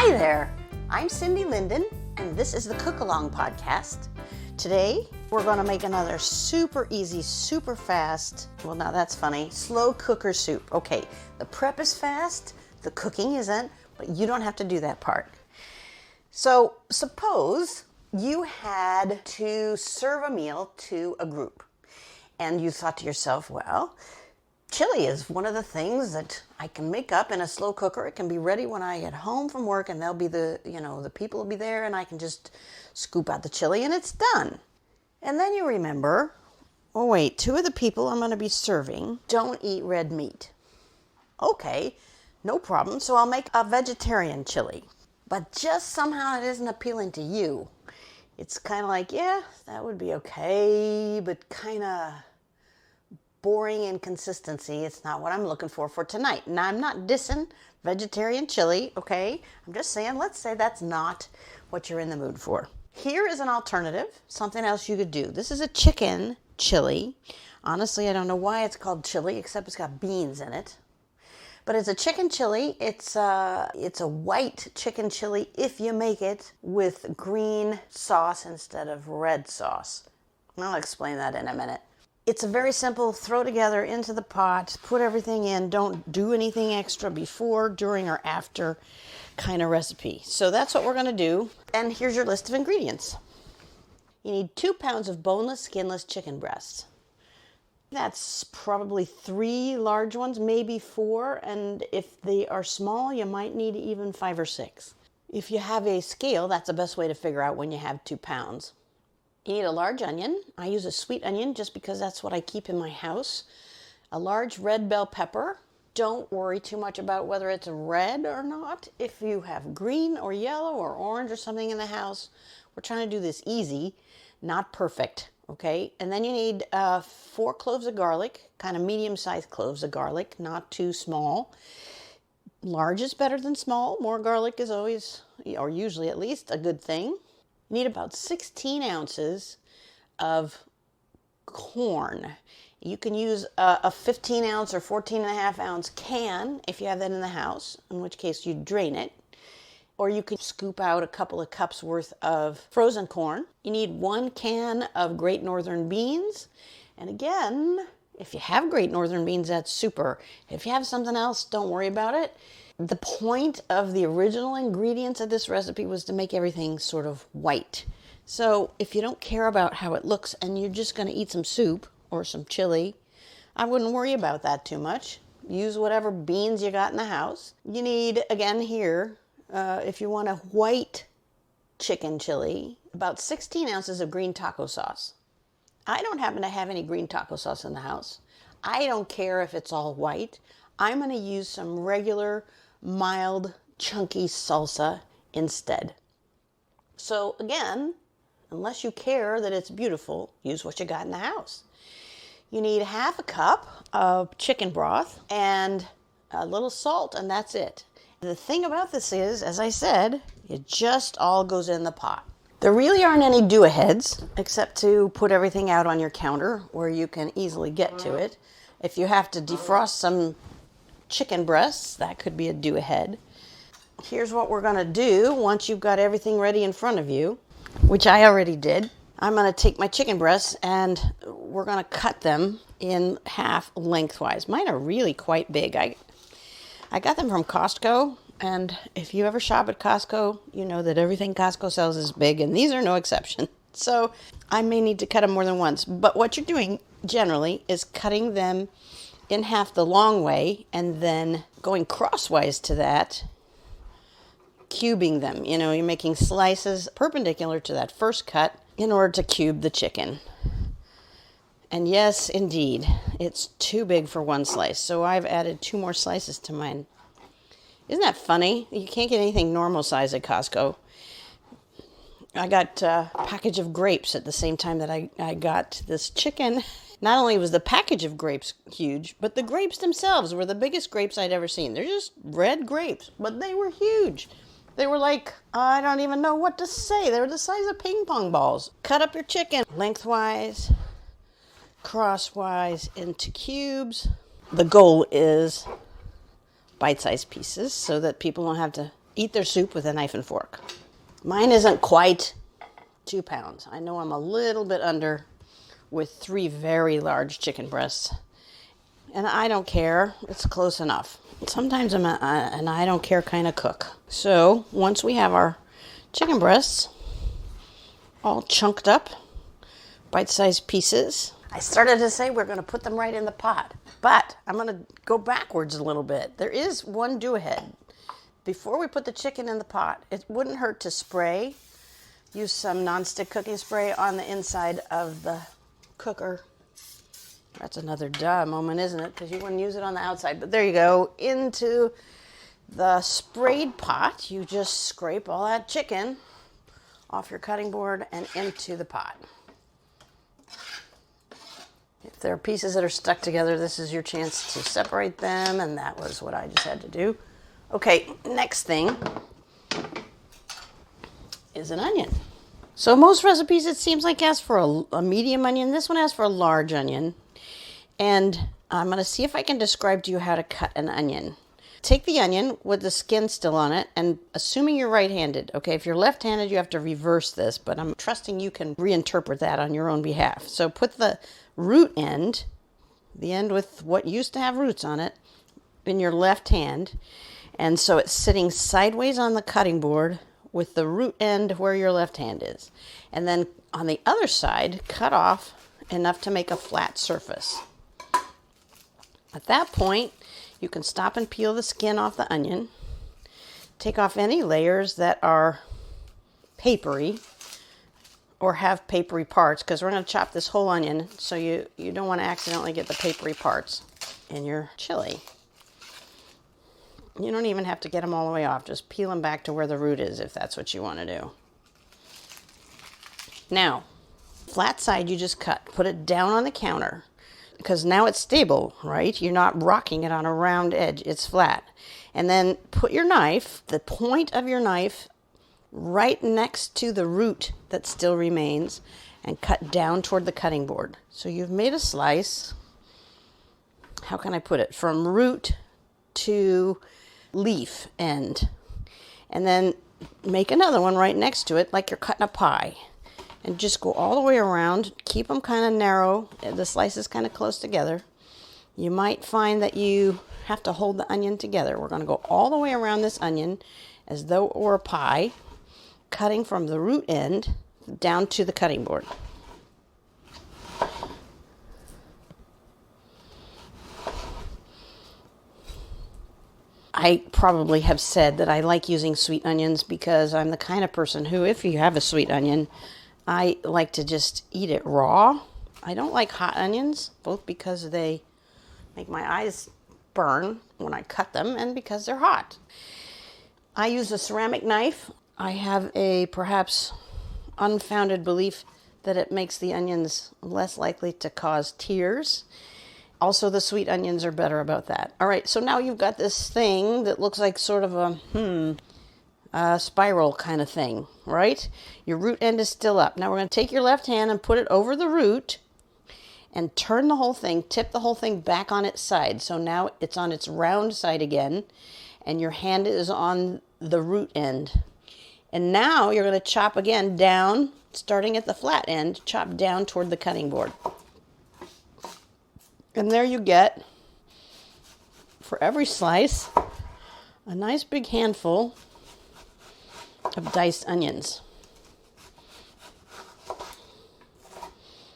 Hi there, I'm Cindy Linden, and this is the Cook Along podcast. Today, we're going to make another super easy, super fast, well, now that's funny, slow cooker soup. Okay, the prep is fast, the cooking isn't, but you don't have to do that part. So, suppose you had to serve a meal to a group, and you thought to yourself, well, chili is one of the things that I can make up in a slow cooker. It can be ready when I get home from work, and they'll be the people will be there, and I can just scoop out the chili and it's done. And then you remember, oh wait, 2 of the people I'm going to be serving don't eat red meat. Okay, no problem. So I'll make a vegetarian chili. But just somehow it isn't appealing to you. It's kind of like, yeah, that would be okay, but kind of boring in consistency. It's not what I'm looking for tonight. Now, I'm not dissing vegetarian chili, okay? I'm just saying, let's say that's not what you're in the mood for. Here is an alternative, something else you could do. This is a chicken chili. Honestly, I don't know why it's called chili, except it's got beans in it. But it's a chicken chili. It's a white chicken chili if you make it with green sauce instead of red sauce. I'll explain that in a minute. It's a very simple throw together into the pot, put everything in, don't do anything extra before, during, or after kind of recipe. So that's what we're going to do. And here's your list of ingredients. You need 2 pounds of boneless, skinless chicken breasts. That's probably 3 large ones, maybe 4. And if they are small, you might need even 5 or 6. If you have a scale, that's the best way to figure out when you have 2 pounds. You need a large onion. I use a sweet onion just because that's what I keep in my house. A large red bell pepper. Don't worry too much about whether it's red or not. If you have green or yellow or orange or something in the house, we're trying to do this easy, not perfect, okay? And then you need 4 cloves of garlic, kind of medium-sized cloves of garlic, not too small. Large is better than small. More garlic is always, or usually at least, a good thing. You need about 16 ounces of corn. You can use a 15 ounce or 14 and a half ounce can if you have that in the house, in which case you drain it. Or you can scoop out a couple of cups worth of frozen corn. You need 1 can of Great Northern beans. And again, if you have Great Northern beans, that's super. If you have something else, don't worry about it. The point of the original ingredients of this recipe was to make everything sort of white. So if you don't care about how it looks and you're just going to eat some soup or some chili, I wouldn't worry about that too much. Use whatever beans you got in the house. You need, again here, if you want a white chicken chili, about 16 ounces of green taco sauce. I don't happen to have any green taco sauce in the house. I don't care if it's all white. I'm going to use some regular mild, chunky salsa instead. So again, unless you care that it's beautiful, use what you got in the house. You need 1/2 cup of chicken broth and a little salt, and that's it. The thing about this is, as I said, it just all goes in the pot. There really aren't any do-aheads except to put everything out on your counter where you can easily get to it. If you have to defrost some chicken breasts, that could be a do-ahead. Here's what we're going to do once you've got everything ready in front of you, which I already did. I'm going to take my chicken breasts and we're going to cut them in half lengthwise. Mine are really quite big. I got them from Costco, and if you ever shop at Costco, you know that everything Costco sells is big, and these are no exception. So I may need to cut them more than once. But what you're doing generally is cutting them in half the long way and then going crosswise to that, cubing them. You know, you're making slices perpendicular to that first cut in order to cube the chicken. And yes, indeed, it's too big for one slice, so I've added 2 more slices to mine. Isn't that funny? You can't get anything normal size at Costco. I got a package of grapes at the same time that I got this chicken. Not only was the package of grapes huge, but the grapes themselves were the biggest grapes I'd ever seen. They're just red grapes, but they were huge. They were like, I don't even know what to say. They were the size of ping pong balls. Cut up your chicken lengthwise, crosswise into cubes. The goal is bite-sized pieces so that people don't have to eat their soup with a knife and fork. Mine isn't quite 2 pounds. I know I'm a little bit under with 3 very large chicken breasts. And I don't care. It's close enough. Sometimes I'm an I don't care kind of cook. So once we have our chicken breasts all chunked up, bite-sized pieces, I started to say we're going to put them right in the pot. But I'm going to go backwards a little bit. There is one do-ahead. Before we put the chicken in the pot, it wouldn't hurt to spray. Use some nonstick cooking spray on the inside of the cooker. That's another duh moment, isn't it? Because you wouldn't use it on the outside. But there you go. Into the sprayed pot, you just scrape all that chicken off your cutting board and into the pot. If there are pieces that are stuck together, this is your chance to separate them, and that was what I just had to do. Okay, next thing is an onion. So most recipes, it seems like, ask for a medium onion. This one asks for a large onion. And I'm going to see if I can describe to you how to cut an onion. Take the onion with the skin still on it, and assuming you're right-handed, okay, if you're left-handed, you have to reverse this, but I'm trusting you can reinterpret that on your own behalf. So put the root end, the end with what used to have roots on it, in your left hand, and so it's sitting sideways on the cutting board with the root end where your left hand is. And then on the other side, cut off enough to make a flat surface. At that point, you can stop and peel the skin off the onion. Take off any layers that are papery or have papery parts, because we're going to chop this whole onion, so you don't want to accidentally get the papery parts in your chili. You don't even have to get them all the way off. Just peel them back to where the root is if that's what you want to do. Now, flat side you just cut. Put it down on the counter, because now it's stable, right? You're not rocking it on a round edge. It's flat. And then put your knife, the point of your knife, right next to the root that still remains, and cut down toward the cutting board. So you've made a slice. How can I put it? From root to leaf end. And then make another one right next to it like you're cutting a pie. And just go all the way around. Keep them kind of narrow. The slices kind of close together. You might find that you have to hold the onion together. We're going to go all the way around this onion as though it were a pie, cutting from the root end down to the cutting board. I probably have said that I like using sweet onions because I'm the kind of person who, if you have a sweet onion, I like to just eat it raw. I don't like hot onions, both because they make my eyes burn when I cut them and because they're hot. I use a ceramic knife. I have a perhaps unfounded belief that it makes the onions less likely to cause tears. Also, the sweet onions are better about that. All right, so now you've got this thing that looks like sort of a spiral kind of thing, right? Your root end is still up. Now we're going to take your left hand and put it over the root and turn the whole thing, tip the whole thing back on its side. So now it's on its round side again, and your hand is on the root end. And now you're going to chop again down, starting at the flat end, chop down toward the cutting board. And there you get, for every slice, a nice big handful of diced onions.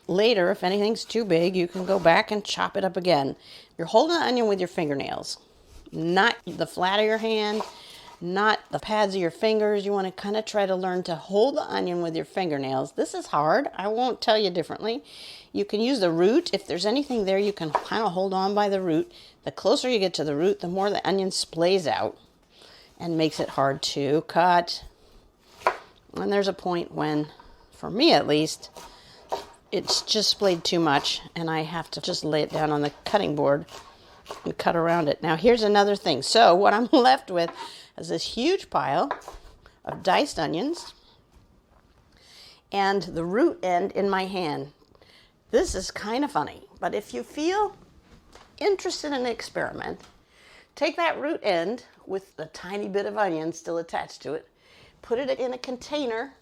Later, if anything's too big, you can go back and chop it up again. You're holding the onion with your fingernails, not the flat of your hand, not the pads of your fingers. You want to kind of try to learn to hold the onion with your fingernails. This is hard. I won't tell you differently. You can use the root. If there's anything there, you can kind of hold on by the root. The closer you get to the root, the more the onion splays out and makes it hard to cut. And there's a point when, for me at least, it's just splayed too much and I have to just lay it down on the cutting board and cut around it. Now here's another thing. So what I'm left with is this huge pile of diced onions and the root end in my hand. This is kind of funny, but if you feel interested in an experiment, take that root end with a tiny bit of onion still attached to it. Put it in a container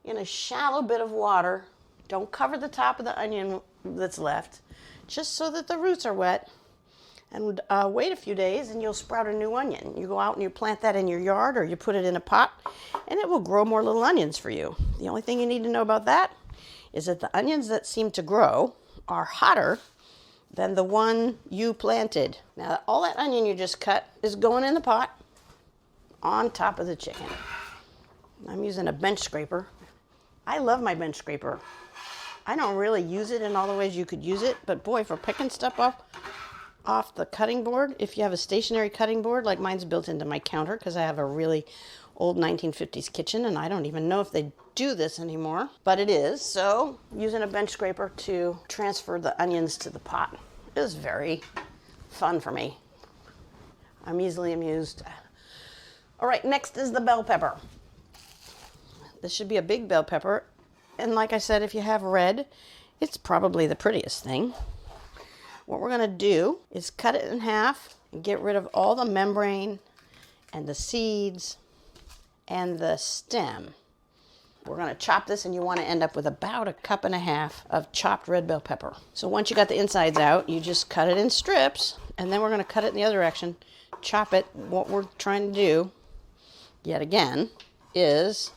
in a shallow bit of water. Don't cover the top of the onion that's left, just so that the roots are wet. And wait a few days and you'll sprout a new onion. You go out and you plant that in your yard, or you put it in a pot, and it will grow more little onions for you. The only thing you need to know about that is that the onions that seem to grow are hotter than the one you planted. Now, all that onion you just cut is going in the pot on top of the chicken. I'm using a bench scraper. I love my bench scraper. I don't really use it in all the ways you could use it, but boy, for picking stuff off the cutting board, if you have a stationary cutting board, like mine's built into my counter because I have a really old 1950s kitchen, and I don't even know if they do this anymore, but it is. So using a bench scraper to transfer the onions to the pot is very fun for me. I'm easily amused. All right, next is the bell pepper. This should be a big bell pepper, and like I said, if you have red, it's probably the prettiest thing. What we're going to do is cut it in half and get rid of all the membrane and the seeds and the stem. We're going to chop this, and you want to end up with about 1.5 cups of chopped red bell pepper. So once you got the insides out, you just cut it in strips, and then we're going to cut it in the other direction, chop it. What we're trying to do, yet again, is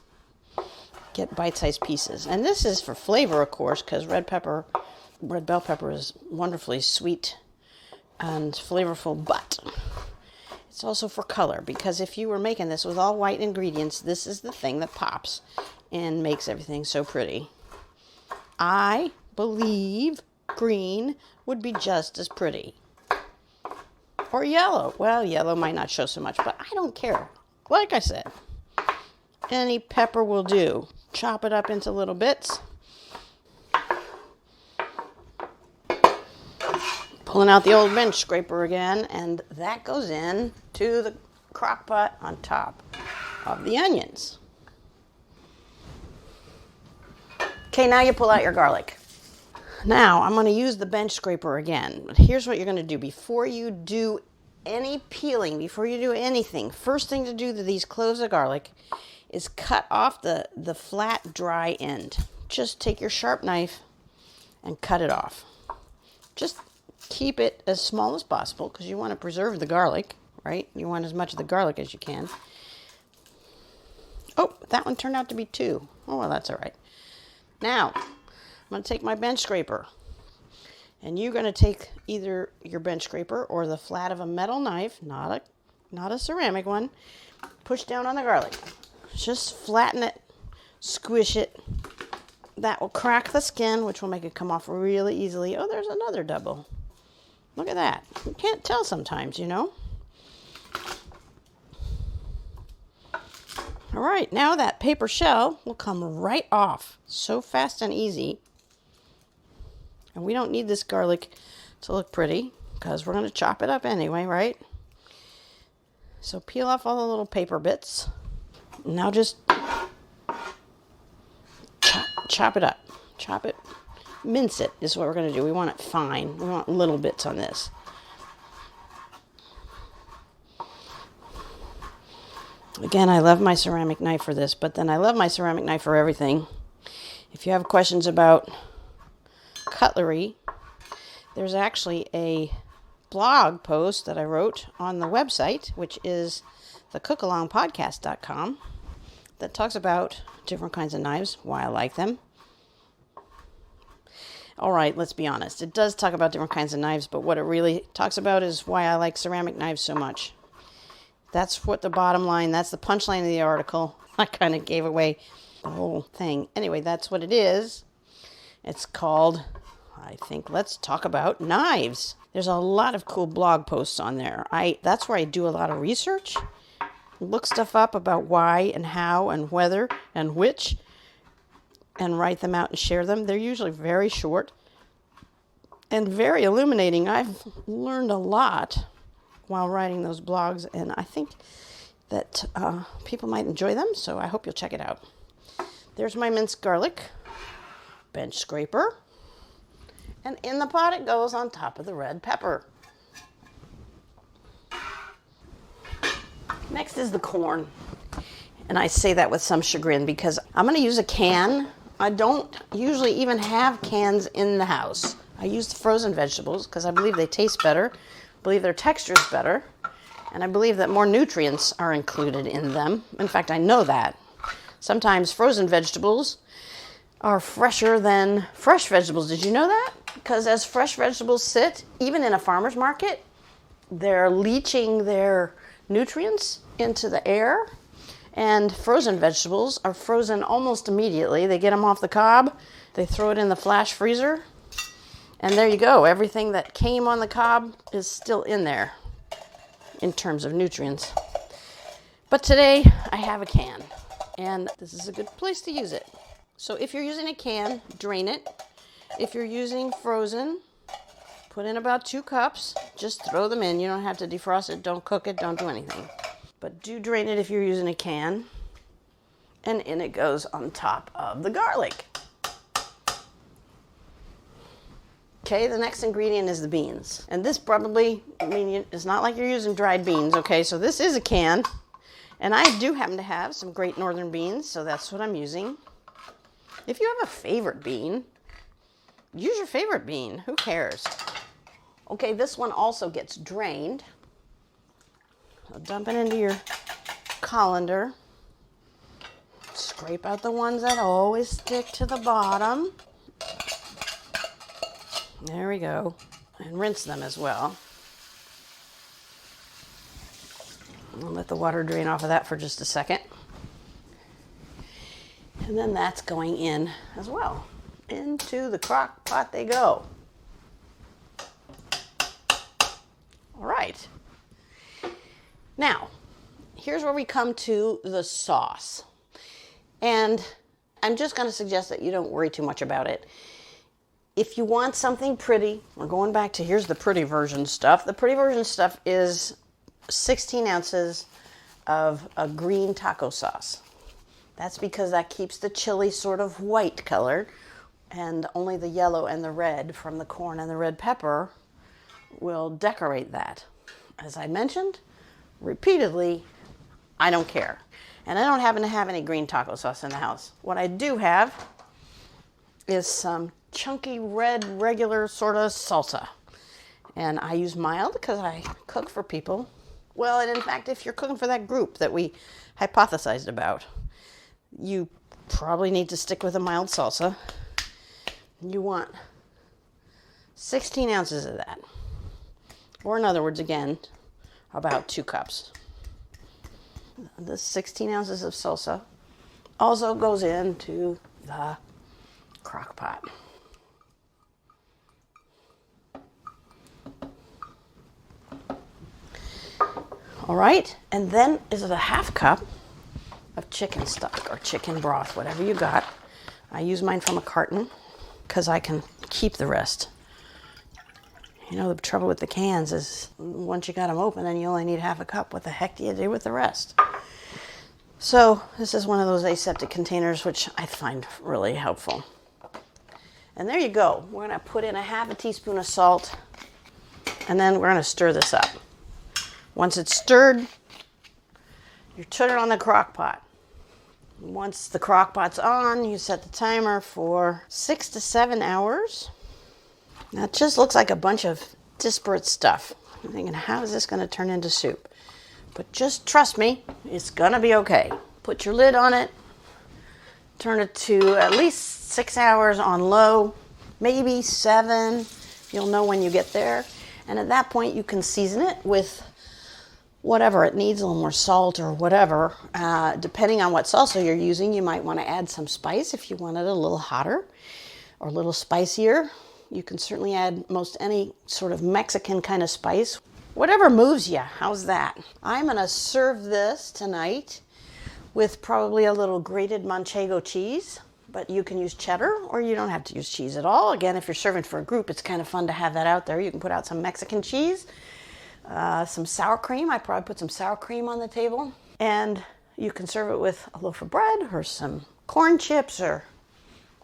get bite-sized pieces. And this is for flavor, of course, because red bell pepper is wonderfully sweet and flavorful, but it's also for color, because if you were making this with all white ingredients, this is the thing that pops and makes everything so pretty. I believe green would be just as pretty. Or yellow. Well, yellow might not show so much, but I don't care. Like I said, any pepper will do. Chop it up into little bits. Pulling out the old bench scraper again, and that goes in to the crock pot on top of the onions. Okay, now you pull out your garlic. Now I'm going to use the bench scraper again. But here's what you're going to do before you do any peeling, before you do anything. First thing to do to these cloves of garlic is cut off the flat, dry end. Just take your sharp knife and cut it off. Just keep it as small as possible because you want to preserve the garlic, right? You want as much of the garlic as you can. Oh, that one turned out to be 2. Oh, well, that's all right. Now, I'm going to take my bench scraper, and you're going to take either your bench scraper or the flat of a metal knife, not a ceramic one. Push down on the garlic. Just flatten it, squish it. That will crack the skin, which will make it come off really easily. Oh, there's another double. Look at that. You can't tell sometimes, you know. All right, now that paper shell will come right off. So fast and easy. And we don't need this garlic to look pretty because we're going to chop it up anyway, right? So peel off all the little paper bits. Now just chop it up. Chop it. Mince it is what we're going to do. We want it fine. We want little bits on this. Again, I love my ceramic knife for this, but then I love my ceramic knife for everything. If you have questions about cutlery, there's actually a blog post that I wrote on the website, which is thecookalongpodcast.com, that talks about different kinds of knives, why I like them. All right, let's be honest. It does talk about different kinds of knives, but what it really talks about is why I like ceramic knives so much. That's what the bottom line, that's the punchline of the article. I kind of gave away the whole thing. Anyway, that's what it is. It's called, I think, Let's Talk About Knives. There's a lot of cool blog posts on there. That's where I do a lot of research. Look stuff up about why and how and whether and which, and write them out and share them. They're usually very short and very illuminating. I've learned a lot while writing those blogs, and I think that people might enjoy them, so I hope you'll check it out. There's my minced garlic, bench scraper, and in the pot it goes on top of the red pepper. Next is the corn. And I say that with some chagrin because I'm going to use a can. I don't usually even have cans in the house. I use the frozen vegetables because I believe they taste better, I believe their texture is better, and I believe that more nutrients are included in them. In fact, I know that. Sometimes frozen vegetables are fresher than fresh vegetables. Did you know that? Because as fresh vegetables sit, even in a farmer's market, they're leaching their nutrients into the air. And frozen vegetables are frozen almost immediately. They get them off the cob, they throw it in the flash freezer, and there you go. Everything that came on the cob is still in there in terms of nutrients. But today I have a can, and this is a good place to use it. So if you're using a can, drain it. If you're using frozen, put in about 2 cups. Just throw them in. You don't have to defrost it. Don't cook it. Don't do anything. But do drain it if you're using a can. And in it goes on top of the garlic. Okay, the next ingredient is the beans. And this probably, it's not like you're using dried beans, okay? So this is a can. And I do happen to have some Great Northern beans, so that's what I'm using. If you have a favorite bean, use your favorite bean. Who cares? Okay, this one also gets drained. So dump it into your colander. Scrape out the ones that always stick to the bottom. There we go. And rinse them as well. I'll let the water drain off of that for just a second. And then that's going in as well. Into the crock pot they go. All right. Now, here's where we come to the sauce. And I'm just going to suggest that you don't worry too much about it. If you want something pretty, we're going back to here's the pretty version stuff. The pretty version stuff is 16 ounces of a green taco sauce. That's because that keeps the chili sort of white color, and only the yellow and the red from the corn and the red pepper will decorate that. As I mentioned repeatedly, I don't care. And I don't happen to have any green taco sauce in the house. What I do have is some chunky red regular sort of salsa. And I use mild because I cook for people. Well, and in fact, if you're cooking for that group that we hypothesized about, you probably need to stick with a mild salsa. You want 16 ounces of that. Or in other words, again, about 2 cups. The 16 ounces of salsa also goes into the crock pot. All right, and then is it a 1/2 cup of chicken stock or chicken broth, whatever you got. I use mine from a carton because I can keep the rest. You know, the trouble with the cans is once you got them open and you only need 1/2 cup, what the heck do you do with the rest? So this is one of those aseptic containers, which I find really helpful. And there you go. We're going to put in a 1/2 teaspoon of salt, and then we're going to stir this up. Once it's stirred, you turn it on the crock pot. Once the crock pot's on, you set the timer for 6 to 7 hours. Now it just looks like a bunch of disparate stuff. I'm thinking, how is this going to turn into soup? But just trust me, it's going to be okay. Put your lid on it. Turn it to at least 6 hours on low, maybe 7. You'll know when you get there. And at that point, you can season it with whatever it needs, a little more salt or whatever. Depending on what salsa you're using, you might want to add some spice if you want it a little hotter or a little spicier. You can certainly add most any sort of Mexican kind of spice. Whatever moves you, how's that? I'm going to serve this tonight with probably a little grated Manchego cheese, but you can use cheddar or you don't have to use cheese at all. Again, if you're serving for a group, it's kind of fun to have that out there. You can put out some Mexican cheese, some sour cream. I probably put some sour cream on the table. And you can serve it with a loaf of bread or some corn chips or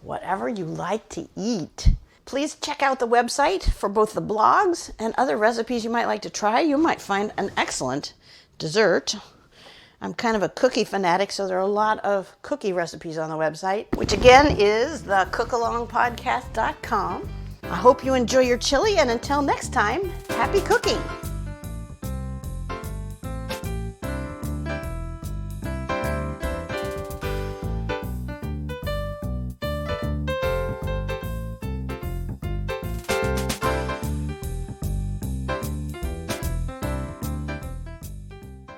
whatever you like to eat. Please check out the website for both the blogs and other recipes you might like to try. You might find an excellent dessert I'm kind of a cookie fanatic, so there are a lot of cookie recipes on the website, which again is thecookalongpodcast.com. I hope you enjoy your chili, and until next time, happy cooking!